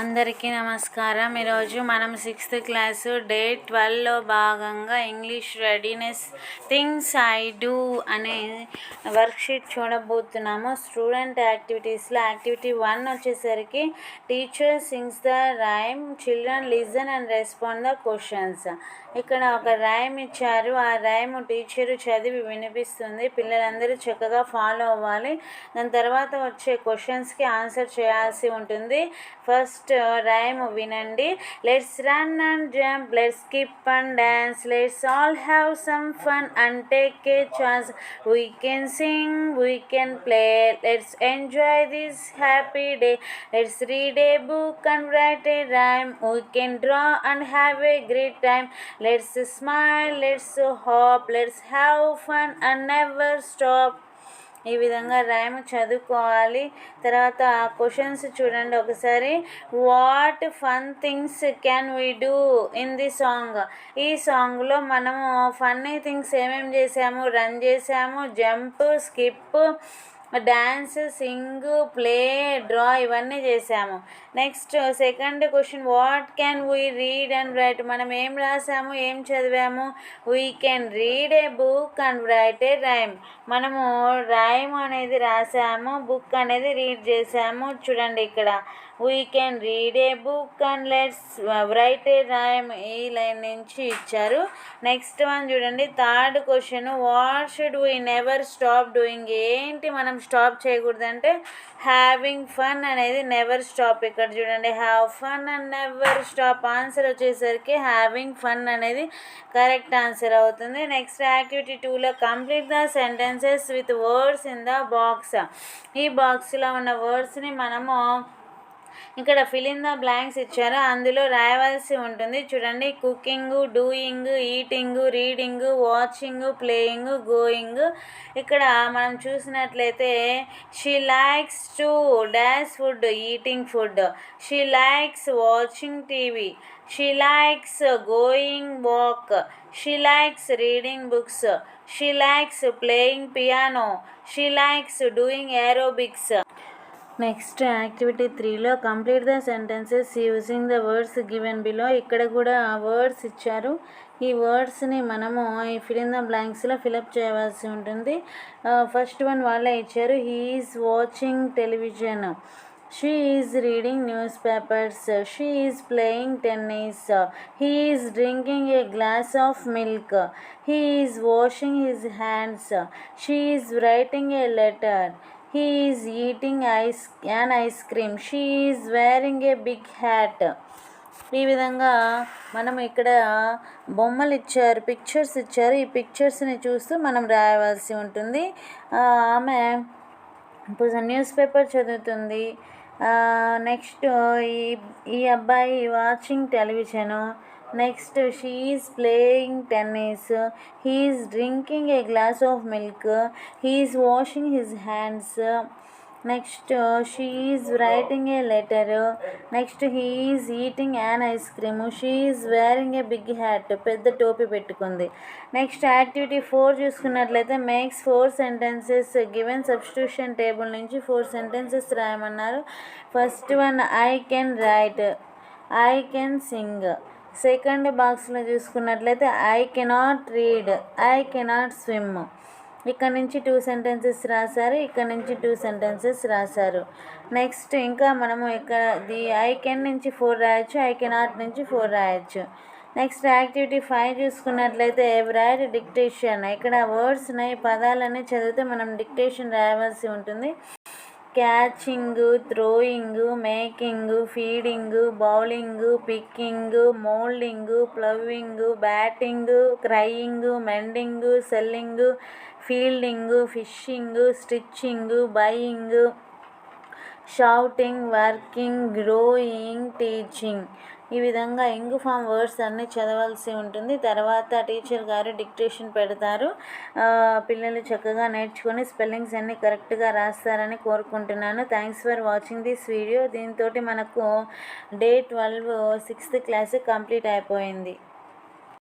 అందరికీ నమస్కారం. ఈరోజు మనం 6th క్లాసు డే 12లో భాగంగా English readiness things I do అనే వర్క్షీట్ చూడబోతున్నాము. స్టూడెంట్ యాక్టివిటీస్లో యాక్టివిటీ 1 వచ్చేసరికి teacher sings the rhyme, children listen and respond the questions. ఇక్కడ ఒక రైమ్ ఇచ్చారు. ఆ రైమ్ టీచరు చదివి వినిపిస్తుంది. పిల్లలందరూ చక్కగా ఫాలో అవ్వాలి. దాని తర్వాత వచ్చే క్వశ్చన్స్కి ఆన్సర్ చేయాల్సి ఉంటుంది. ఫస్ట్ రైమ్ వినండి. Let's run and jump, let's skip and dance, let's all have some fun and take a chance, we can sing, we can play, let's enjoy this happy day, let's read A book and right A rhyme, we can draw and have a great time, let's smile, let's hop, let's have fun and never stop. ఈ విధంగా rhyme చదువుకోవాలి. తర్వాత questions చూడండి ఒకసారి. What fun things can we do in the song? ఈ సాంగ్లో మనము funny things ఏమేమి చేసాము? రన్ చేసాము, jump, skip, dance, Singh, play, draw ఇవన్నీ చేసాము. Next second question, what can we read and right? మనం ఏం రాసాము, ఏం చదివాము? We can read A book and right A rhyme. మనము రైమ్ అనేది రాసాము, బుక్ అనేది రీడ్ చేసాము. చూడండి ఇక్కడ we can read A book and let's write A rhyme ఈ లైన్ నుంచి ఇచ్చారు. నెక్స్ట్ వన్ చూడండి, third question, what should we never stop doing? ఏంటి మనం స్టాప్ చేయకూడదంటే హ్యావింగ్ ఫన్ అనేది నెవర్ స్టాప్. ఇక్కడ చూడండి, have fun and never stop. Answer వచ్చేసరికి హ్యావింగ్ ఫన్ అనేది కరెక్ట్ ఆన్సర్ అవుతుంది. నెక్స్ట్ యాక్టివిటీ 2లో complete the sentences with words in the box. ఈ బాక్స్లో ఉన్న వర్డ్స్ని మనము ఇక్కడ ఫిల్ ఇన్ ద బ్లాంక్స్ ఇచ్చారు, అందులో రాయవలసి ఉంటుంది. చూడండి, cooking, doing, eating, reading, watching, playing, going. ఇక్కడ మనం చూసినట్లయితే she likes to dash food, eating food. She likes watching TV. She likes going walk. She likes reading books. She likes playing piano. She likes doing aerobics. Next activity 3లో complete the sentences using the words given below. ఇక్కడ కూడా words ఇచ్చారు. ఈ వర్డ్స్ని మనము ఈ fill in the బ్లాంక్స్లో fill up చేయవలసి ఉంటుంది. ఫస్ట్ వన్ వాళ్ళే ఇచ్చారు. He is watching television. She is reading newspapers. She is playing tennis. He is drinking a glass of milk. He is washing his hands. She is writing a letter. He is eating an ice cream. She is wearing a big hat. ఈ విధంగా మనం ఇక్కడ బొమ్మలు ఇచ్చారు, pictures ఇచ్చారు. ఈ పిక్చర్స్ని చూస్తూ మనం రాయవలసి ఉంటుంది. ఆమె ఇప్పుడు న్యూస్ పేపర్ చదువుతుంది. నెక్స్ట్ ఈ అబ్బాయి watching television. Next she is playing tennis. He is drinking a glass of milk. He is washing his hands. Next she is writing a letter. Next he is eating an ice cream. She is wearing a big hat, పెద్ద టోపీ పెట్టుకుంది. Next activity 4 చూసుకున్నట్లయితే makes 4 sentences given substitution table నుంచి 4 sentences రాయమన్నారు. First one, I can write, I can sing. Second బాక్స్లో చూసుకున్నట్లయితే I cannot read, I cannot swim. ఇక్కడ నుంచి 2 సెంటెన్సెస్ రాశారు, ఇక్కడ నుంచి 2 సెంటెన్సెస్ రాశారు. నెక్స్ట్ ఇంకా మనము ఇక్కడ ఐ కెన్ నుంచి 4 రాయొచ్చు, ఐ కెనాట్ నుంచి 4 రాయొచ్చు. నెక్స్ట్ యాక్టివిటీ 5 చూసుకున్నట్లయితే రైట్ డిక్టేషన్. ఇక్కడ వర్డ్స్ ఉన్నాయి, పదాలన్నీ చదివితే మనం డిక్టేషన్ రాయవలసి ఉంటుంది. Catching, throwing, making, feeding, bowling, picking, moulding, ploughing, batting, crying, mending, selling, fielding, fishing, stitching, buying, shouting, working, growing, teaching. ఈ విధంగా ఇంగ్ ఫామ్ వర్డ్స్ అన్నీ చదవాల్సి ఉంటుంది. తర్వాత టీచర్ గారు డిక్టేషన్ పెడతారు. పిల్లలు చక్కగా నేర్చుకొని స్పెల్లింగ్స్ అన్నీ కరెక్ట్గా రాస్తారని కోరుకుంటున్నాను. Thanks for watching this video. దీంతో మనకు డే 12 6th క్లాస్ కంప్లీట్ అయిపోయింది.